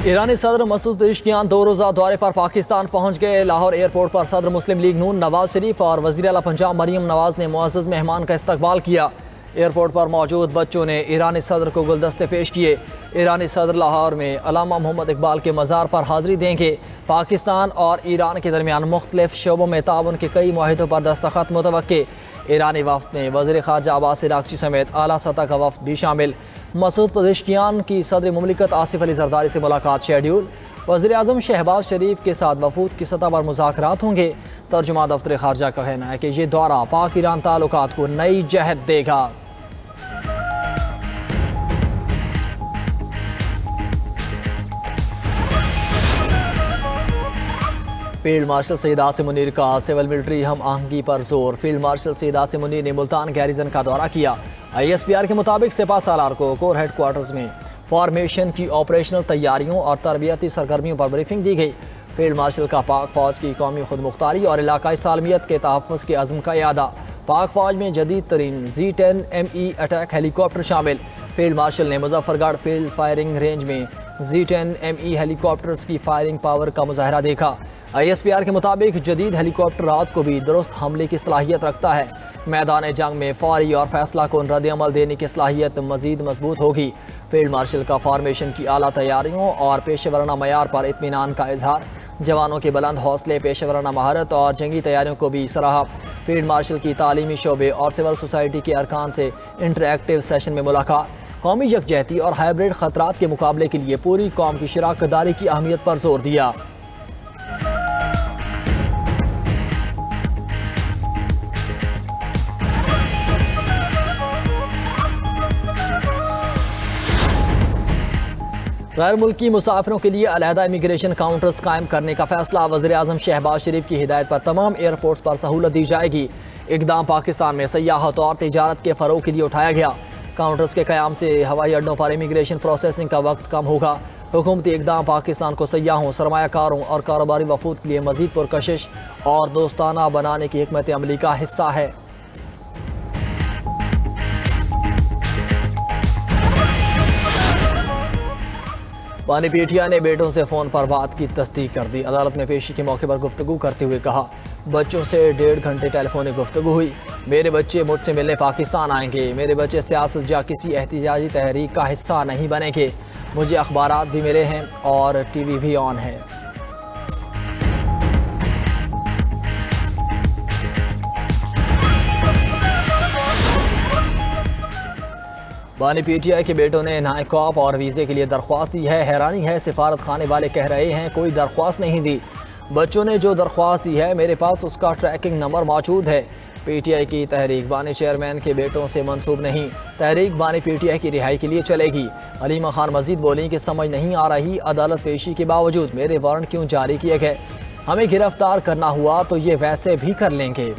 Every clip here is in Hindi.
ईरानी सदर मसूद पेशकियान 2 रोज़ा दौरे पर पाकिस्तान पहुंच गए। लाहौर एयरपोर्ट पर सदर मुस्लिम लीग नून नवाज शरीफ और वज़ीर आला पंजाब मरीम नवाज ने मुअज़्ज़ज़ मेहमान का इस्तकबाल किया। एयरपोर्ट पर मौजूद बच्चों ने ईरानी सदर को गुलदस्ते पेश किए। ईरानी सदर लाहौर में अल्लामा मोहम्मद इकबाल के मज़ार पर हाज़िरी देंगे। पाकिस्तान और ईरान के दरमियान मुख्तलिफ शोबों में ताउन के कई मुआहिदों पर दस्तखत मुतवक्के। ईरानी वफ़द में वज़ीर ख़ारजा अब्बास अराग़ची समेत आला सतह का वफ़द भी शामिल। मसूद पेशकियान की सदर मुमलिकत आसिफ अली ज़रदारी से मुलाकात शेड्यूल। वज़ीर आज़म शहबाज शरीफ के साथ वफूद की सतह पर मुज़ाकरात होंगे। तर्जुमा दफ्तर ख़ारजा का कहना है कि ये दौरा पाक ईरान ताल्लुकात को नई जहत देगा। फील्ड मार्शल सईद आसिम मुनीर का सिविल मिलिट्री हम आहंगी पर जोर। फील्ड मार्शल सईद आसिम मुनीर ने मुल्तान गैरिजन का दौरा किया। ISPR के मुताबिक सिपा सालार को कोर हेडक्वार्टर्स में फॉर्मेशन की ऑपरेशनल तैयारियों और तरबियती सरगर्मियों पर ब्रीफिंग दी गई। फील्ड मार्शल का पाक फौज की कौमी खुद मुख्तारी और इलाकाई सालमियत के तहफ़्फ़ुज़ के अज़्म का यादा। पाक फौज में जदीद तरीन Z-10 ME अटैक हेलीकॉप्टर शामिल। फील्ड मार्शल ने मुजफ्फरगढ़ फील्ड फायरिंग रेंज में Z-10 ME हेलीकॉप्टर्स की फायरिंग पावर का मुजाहरा देखा। ISPR के मुताबिक जदीद हेलीकॉप्टर रात को भी दुरुस्त हमले की सलाहियत रखता है। मैदान जंग में फौरी और फैसला कौन रद्द अमल देने की सलाहियत मज़ीद मजबूत होगी। फील्ड मार्शल का फॉर्मेशन की आला तैयारियों और पेशेवराना मयार पर इत्मीनान का इजहार। जवानों के बुलंद हौसले, पेशेवराना महारत और जंगी तैयारियों को भी सराहा। फील्ड मार्शल की तालीमी शोबे और सिविल सोसाइटी के अरकान से इंटरएक्टिव सेशन में मुलाकात। कौमी यकजहती और हाइब्रिड ख़तरात के मुकाबले के लिए पूरी कौम की शराकतदारी की अहमियत पर जोर दिया। गैर मुल्की मुसाफिरों के लिए अलहदा इमिग्रेशन काउंटर्स कायम करने का फैसला। वज़ीर आज़म शहबाज शरीफ की हिदायत पर तमाम एयरपोर्ट्स पर सहूलत दी जाएगी। इक़दाम पाकिस्तान में सयाहत और तिजारत के फ़रोग़ के लिए उठाया गया। काउंटर्स के क़याम से हवाई अड्डों पर इमिग्रेशन प्रोसेसिंग का वक्त कम होगा। हुकूमती इक़दाम पाकिस्तान को सयाहों, सरमायाकारों और कारोबारी वफूद के लिए मज़ीद पुरकशिश और दोस्ताना बनाने की हिकमत अमली का हिस्सा है। बानी पीटिया ने बेटों से फ़ोन पर बात की तस्दीक कर दी। अदालत में पेशी के मौके पर गुफ्तगू करते हुए कहा, बच्चों से 1.5 घंटे टेलीफोनिक गुफ्तगू हुई। मेरे बच्चे मुझसे मिलने पाकिस्तान आएंगे। मेरे बच्चे सियासत या किसी एहतिजाजी तहरीक का हिस्सा नहीं बनेंगे। मुझे अखबारात भी मिले हैं और TV भी ऑन है। बानी PTI के बेटों ने नायकॉप और वीज़े के लिए दरख्वास्त दी है। हैरानी है, सिफारत खाने वाले कह रहे हैं कोई दरख्वास्त नहीं दी। बच्चों ने जो दरख्वास्त दी है मेरे पास उसका ट्रैकिंग नंबर मौजूद है। PTI की तहरीक बानी चेयरमैन के बेटों से मंसूब नहीं। तहरीक बानी PTI की रिहाई के लिए चलेगी। अलीमा खान मजीद बोली कि समझ नहीं आ रही अदालत पेशी के बावजूद मेरे वारंट क्यों जारी किए गए। हमें गिरफ्तार करना हुआ तो ये वैसे भी कर लेंगे।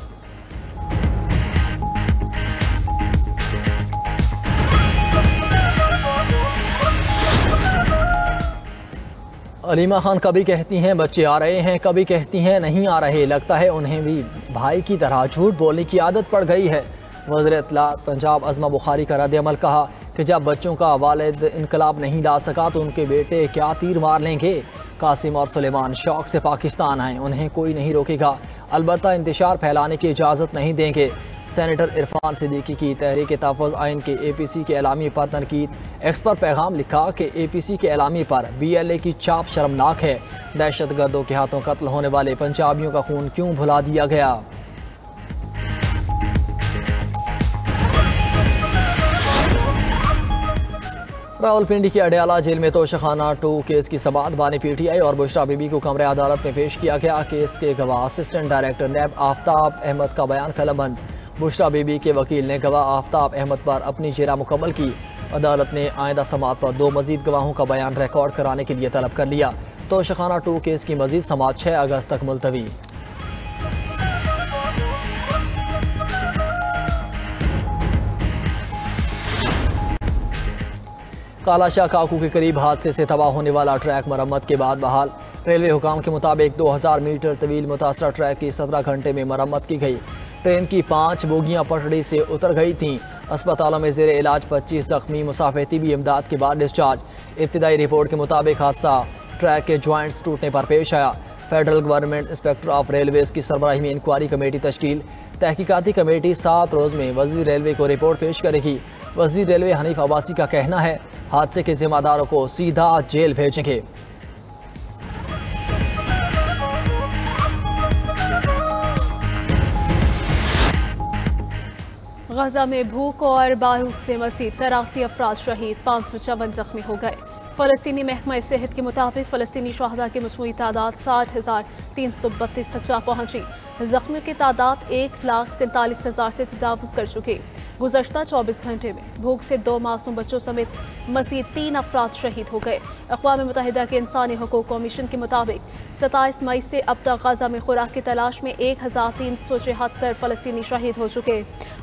अलीमा खान कभी कहती हैं बच्चे आ रहे हैं, कभी कहती हैं नहीं आ रहे। लगता है उन्हें भी भाई की तरह झूठ बोलने की आदत पड़ गई है। वज़ीर इत्तलात पंजाब अज़मा बुखारी का रद्द अमल कहा कि जब बच्चों का वालिद इनकलाब नहीं ला सका तो उनके बेटे क्या तीर मार लेंगे। कासिम और सुलेमान शौक़ से पाकिस्तान आए, उन्हें कोई नहीं रोकेगा, अलबत्ता इंतशार फैलाने की इजाज़त नहीं देंगे। सेनेटर इरफान सिद्दीकी की तहरीक तहफ़्फ़ुज़ आइन के APC के एलामी पर तनकीद। एक्स पर पैगाम लिखा कि APC के एलामी पर BLA की छाप शर्मनाक है। दहशत गर्दों के हाथों कत्ल होने वाले पंजाबियों का खून क्यों भुला दिया गया। रावलपिंडी की अडयाला जेल में तोशाखाना 2 केस की समाअत। बानी PTI और बुशरा बीबी को कमरे अदालत में पेश किया गया। केस के गवाह असिस्टेंट डायरेक्टर नैब आफ्ताब अहमद का बयान कलमबंद। बुशरा बीबी के वकील ने गवाह आफ्ताब अहमद पर अपनी जेरा मुकम्मल की। अदालत ने आइंदा समाअत पर 2 मजीद गवाहों का बयान रिकॉर्ड कराने के लिए तलब कर लिया। तोशाखाना 2 केस की मजीद समाअत 6 अगस्त तक मुलतवी। कालाशाह काकू के करीब हादसे से तबाह होने वाला ट्रैक मरम्मत के बाद बहाल। रेलवे हुकाम के मुताबिक 2000 मीटर तवील मुतासरा ट्रैक की 17 घंटे में मरम्मत की गई। ट्रेन की 5 बोगियां पटड़ी से उतर गई थीं। अस्पतालों में ज़ेर इलाज 25 ज़ख्मी मुसाफिर तिबी इमदाद के बाद डिस्चार्ज। इब्तिदाई रिपोर्ट के मुताबिक हादसा ट्रैक के जॉइंट्स टूटने पर पेश आया। Federal government inspector of railways की सरबराही में इंक्वायरी कमेटी तश्कील। तहकीकाती कमेटी 7 रोज़ में वज़ीर रेलवे को रिपोर्ट पेश करेगी। वज़ीर रेलवे हनीफ अब्बासी का कहना है हादसे के जिम्मेदारों को सीधा जेल भेजेंगे। गजा में भूख और बारूद से मज़ीद 83 अफराद शहीद, 554 जख्मी हो गए। फ़लस्तीनी महकमा सेहत के मुताबिक फ़लस्तीनी शहदा की मजमूई तादाद 60,332 तक जा पहुँची। जख्मियों की तादाद 1,47,000 से तजावुज़ कर चुकी। गुज़श्ता 24 घंटे में भूख से 2 मासूम बच्चों समेत मज़ीद 3 अफराद शहीद हो गए। अक़वाम मुत्तहिदा के इंसानी हकूक़ कमीशन के मुताबिक 27 मई से अब तक गजा में खुराक की तलाश में 1,374 फ़लस्तीनी शहीद हो चुके।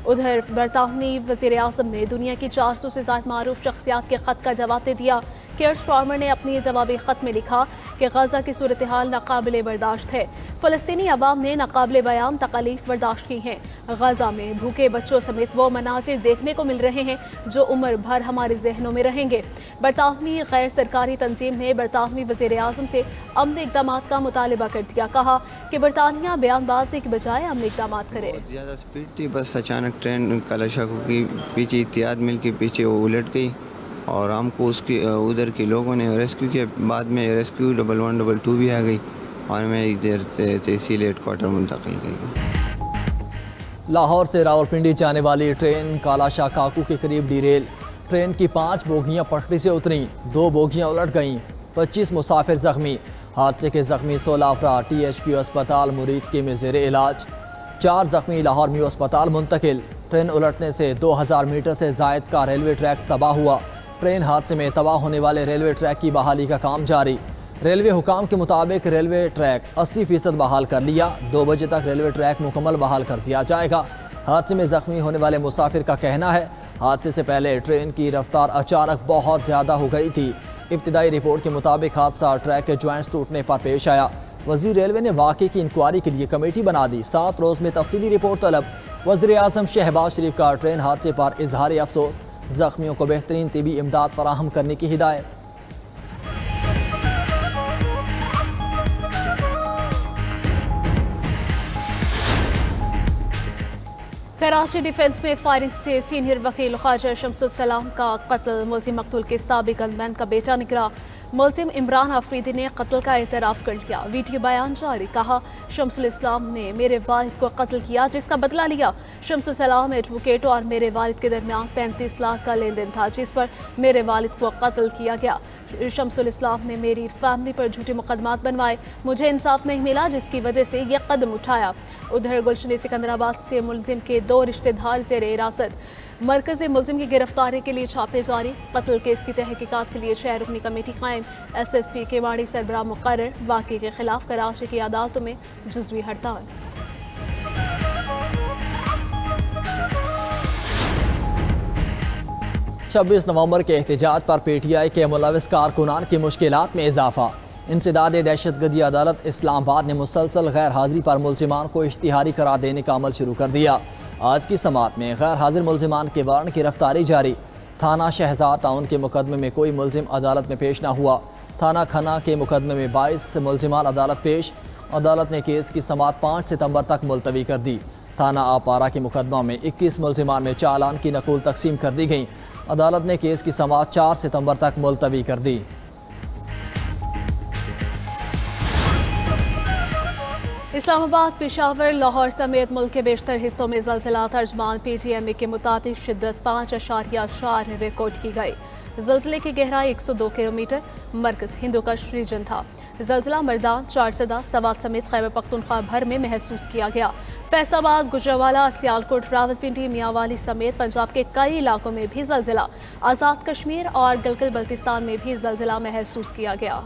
उधर बरतानवी वज़ीर आज़म ने दुनिया की 400 से ज़्यादा मारूफ शख्सियात के ख़त का जवाब दे दिया। केयर स्टार्मर ने अपनी जवाबी ख़त में लिखा कि गजा की सूरत हाल नाकाबिले बर्दाश्त है। फ़लस्तीनी अवाम ने नाकाबिले बयान तकलीफ बर्दाश्त की हैं। गजा में भूखे बच्चों समेत वो मनाजिर देखने को मिल रहे हैं जो उम्र भर हमारे जहनों में रहेंगे। बरतानवी गैर सरकारी तंजीम ने बरतानवी वज़ीर आज़म से अमन इक़दाम का मुतालबा कर दिया। कहा कि बरतानिया बयानबाजी के बजाय अमन इक़दाम करे। ज़्यादा स्पीड थी, बस अचानक ट्रेन कलशा की पीछे इत्तेहाद मिल के पीछे वो उलट गई और हमको उसकी उधर के लोगों ने रेस्क्यू किया। बाद में रेस्क्यू 1112 भी आ गई और मैं इधर तहसील हेडक्वार्टर मुंतकिल गई। लाहौर से रावलपिंडी जाने वाली ट्रेन कालाशाह काकू के करीब डिरेल। ट्रेन की 5 बोगियां पटरी से उतरी, 2 बोगियां उलट गईं, 25 मुसाफिर जख्मी। हादसे के जख्मी 16 अफराद THQ अस्पताल मुरीदकी में ज़ेर इलाज। 4 जख्मी लाहौर म्यू अस्पताल मुंतकिल। ट्रेन उलटने से 2000 मीटर से ज़ायद का रेलवे ट्रैक तबाह हुआ। ट्रेन हादसे में तबाह होने वाले रेलवे ट्रैक की बहाली का काम जारी। रेलवे हुकाम के मुताबिक रेलवे ट्रैक 80% बहाल कर लिया। 2 बजे तक रेलवे ट्रैक मुकम्मल बहाल कर दिया जाएगा। हादसे में जख्मी होने वाले मुसाफिर का कहना है हादसे से पहले ट्रेन की रफ्तार अचानक बहुत ज़्यादा हो गई थी। इब्तिदाई रिपोर्ट के मुताबिक हादसा ट्रैक के जॉइंट्स टूटने पर पेश आया। वज़ीर रेलवे ने वाक़े की इंक्वायरी के लिए कमेटी बना दी। 7 रोज़ में तफसीली रिपोर्ट तलब। वज़ीर आज़म शहबाज शरीफ का ट्रेन हादसे पर इजहार अफसोस। जख्मियों को बेहतरीन तिबी इमदाद फराहम करने की हिदायत। कराची डिफेंस में फायरिंग से सीनियर वकील ख्वाजा शम्सुल सलाम का कत्ल। मुलजिम मकतूल के साबिक गनमैन का बेटा निकला। मुलजिम इमरान अफरीदी ने कत्ल का एतराफ़ कर लिया। वीडियो बयान जारी। कहा शम्सुल इस्लाम ने मेरे वालिद को कत्ल किया जिसका बदला लिया। शम्सुल सलाम एडवोकेट और मेरे वालिद के दरमियान 35 लाख का लेन देन था जिस पर मेरे वालिद को कत्ल किया गया। शम्सुल इस्लाम ने मेरी फैमिली पर झूठे मुकदमात बनवाए। मुझे इंसाफ नहीं मिला जिसकी वजह से यह कदम उठाया। उधर गुलशन सिकंदराबाद से मुलजिम के 2 रिश्तेदार ज़ेर हिरासत। मरकज़ी मुलजिम की गिरफ्तारी के लिए छापे जारी। कत्ल केस की तहकीकात के लिए 6 रुकनी कमेटी कायम। SSP केवाड़ी सरबराह मुकर्रर। वाक़े के खिलाफ कराची की अदालतों में जुज़वी हड़ताल। छब्बीस नवंबर के एहतजाज पर PTI के मुलविस कारकुनान की मुश्किलात में इजाफा। इंसदाद दहशतगर्दी अदालत इस्लामाबाद ने मुसलसल गैर हाजिरी पर मुलजिमान को इश्तिहारी करार देने का अमल शुरू कर दिया। आज की समात में गैर हाजिर मुलजिमान के वारंट की गिरफ्तारी जारी। थाना शहजाद टाउन के मुकदमे में कोई मुलजिम अदालत में पेश न हुआ। थाना खन्ना के मुकदमे में 22 मुलजिमान अदालत पेश। अदालत ने केस की समात 5 सितंबर तक मुलतवी कर दी। थाना आपारा के मुकदमा में 21 मुलजिमान में चालान की नकुल तकसीम कर दी गई। अदालत ने केस की समात 4 सितंबर तक मुलतवी कर दी। इस्लामाबाद, पेशावर, लाहौर समेत मुल्क के बेशतर हिस्सों में ज़लज़ला। तर्जमान PTMA के मुताबिक शिद्दत 5.4 रिकॉर्ड की गई। ज़लज़ले की गहराई 102 किलोमीटर। मरकज़ हिंदुकश रीजन था। ज़लज़ला मर्दान, चारसदा, सवात समेत खैबर पख्तूनख्वा भर में महसूस किया गया। फैसलाबाद, गुजरांवाला, सियालकोट, रावलपिंडी, मियांवाली समेत पंजाब के कई इलाकों में भी ज़लज़ला। आज़ाद कश्मीर और गिलगित बल्तिस्तान में भी ज़लज़ला महसूस किया गया।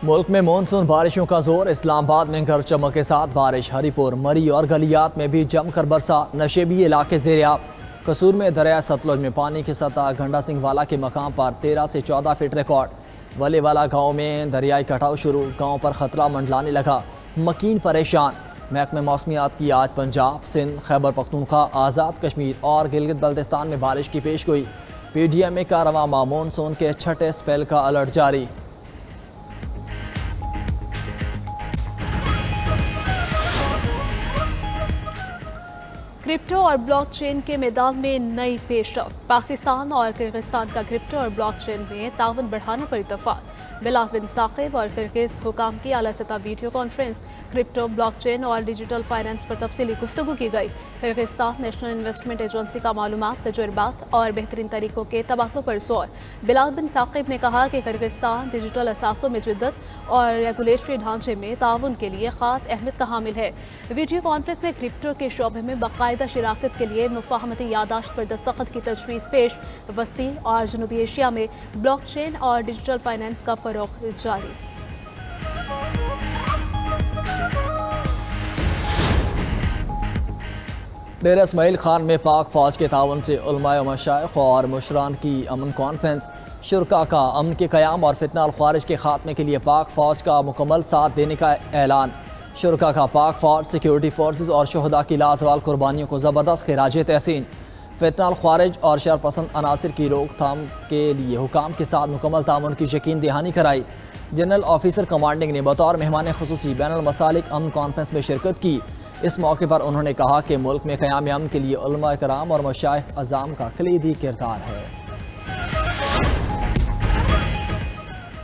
मुल्क में मानसून बारिशों का जोर। इस्लामाबाद में गरज चमक के साथ बारिश। हरीपुर, मरी और गलियात में भी जमकर बरसा। नशेबी इलाके ज़ेरियाब। कसूर में दरिया सतलुज में पानी की सतह घंटा सिंह वाला के मकाम पर 13 से 14 फीट रिकॉर्ड। वलीवाला गांव में दरियाई कटाव शुरू। गांव पर खतरा मंडलाने लगा। मकीन परेशान। महकमे मौसमियात की आज पंजाब, सिंध, खैबर पख्तूनख्वा, आज़ाद कश्मीर और गिलगित बल्तिस्तान में बारिश की पेशगोई। PDMA का रवां माह मानसून के छठे स्पेल का अलर्ट जारी। क्रिप्टो और ब्लॉकचेन के मैदान में नई पेशरफ्त। पाकिस्तान और किर्गिस्तान का क्रिप्टो और ब्लॉकचेन में ताउन बढ़ाने पर इत्तफाक। बिलाल बिन साकिब और किर्गिज हुकाम की आला सतह वीडियो कॉन्फ्रेंस। क्रिप्टो, ब्लॉकचेन और डिजिटल फाइनेंस पर तफसीली गुफ्तगू की गई। किर्गिस्तान नेशनल इन्वेस्टमेंट एजेंसी का मालूमात, तजुर्बात और बेहतरीन तरीकों के तबादलों पर जोर। बिलाल बिन साकिब ने कहा कि किर्गिस्तान डिजिटल असासों में जिद्दत और रेगुलेटरी ढांचे में ताउन के लिए खास अहमियत का हामिल है। वीडियो कॉन्फ्रेंस में क्रिप्टो के शोबे में बाकायदा शिराकत के लिए मुफाहमती यादाश्त पर दस्तखत की तजवीज़ पेश। वस्ती और जनूबी एशिया में ब्लॉकचेन और डिजिटल फाइनेंस का फरोग जारी। डेरा इस्माइल खान में पाक फौज के ताउन से उलमाए व मशाइख और मुशरान की अमन कॉन्फ्रेंस। शुरका का अमन के क़याम और फितना और ख्वारिज के खात्मे के लिए पाक फौज का मुकम्मल साथ देने का ऐलान। शुरका का पाक फौज, सिक्योरिटी फोर्सेज और शहदा की लाजवाल कुर्बानियों को ज़बरदस्त खिराज तहसीन। फितना ख्वारिज और शरपसंद अनासर की रोकथाम के लिए हुकाम के साथ मुकम्मल तामुन की यकीन दहानी कराई। जनरल ऑफिसर कमांडिंग ने बतौर मेहमान खुसूसी बैनुल मसालिक अमन कॉन्फ्रेंस में शिरकत की। इस मौके पर उन्होंने कहा कि मुल्क में क़याम अमन के लिए उलमा कराम और मशाइख अज़ाम का कलीदी किरदार है।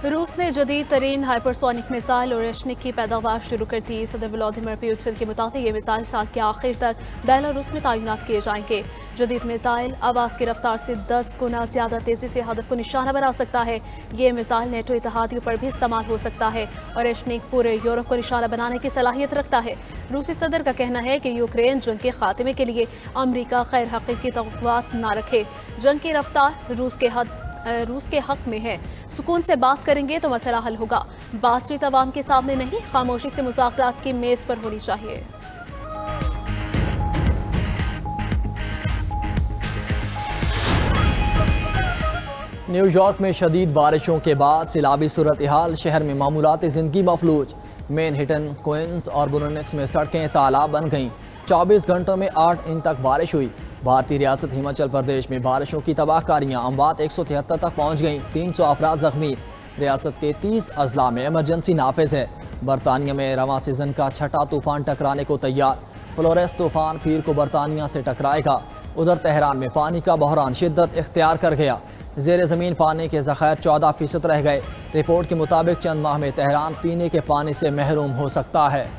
रूस ने जदीद तरीन हाइपरसोनिक मिसाइल और रेशनिक की पैदावार शुरू कर दी। सदर व्लादिमीर पुतिन के मुताबिक ये मिसाइल साल के आखिर तक बेलारूस में तैनात किए जाएंगे। जदीद मिसाइल आवाज़ की रफ्तार से 10 गुना ज़्यादा तेज़ी से हदफ को निशाना बना सकता है। ये मिसाइल नेटो इत्तेहादियों पर भी इस्तेमाल हो सकता है और रेशनिक पूरे यूरोप को निशाना बनाने की सलाहियत रखता है। रूसी सदर का कहना है कि यूक्रेन जंग के खात्मे के लिए अमरीका खैर हकीकी तवक्कुआत न रखे। जंग की रफ्तार रूस के हक में है। सुकून से बात करेंगे तो मसला हल होगा। बातचीत अवाम के सामने नहीं, खामोशी से मुज़ाकरात की मेज़ पर होनी चाहिए। न्यूयॉर्क में शदीद बारिशों के बाद सैलाबी सूरत हाल, शहर में मामूलात ज़िंदगी मफलूज। मैनहट्टन, क्वींस और ब्रुनेक्स में सड़कें तालाब बन गईं। 24 घंटों में 8 इंच तक बारिश हुई। भारतीय रियासत हिमाचल प्रदेश में बारिशों की तबाहकारियाँ अमवात 173 तक पहुँच गईं। 300 अफराद जख्मी। रियासत के 30 अजला में इमरजेंसी नाफिज है। बरतानिया में रवां सीजन का छठा तूफान टकराने को तैयार। फ्लोरेस तूफान पीर को बरतानिया से टकराएगा। उधर तेहरान में पानी का बहरान शिद्दत इख्तियार कर गया। ज़ेर ज़मीन पानी के ज़खायर 14% रह गए। रिपोर्ट के मुताबिक चंद माह में तेहरान पीने के पानी से महरूम हो सकता है।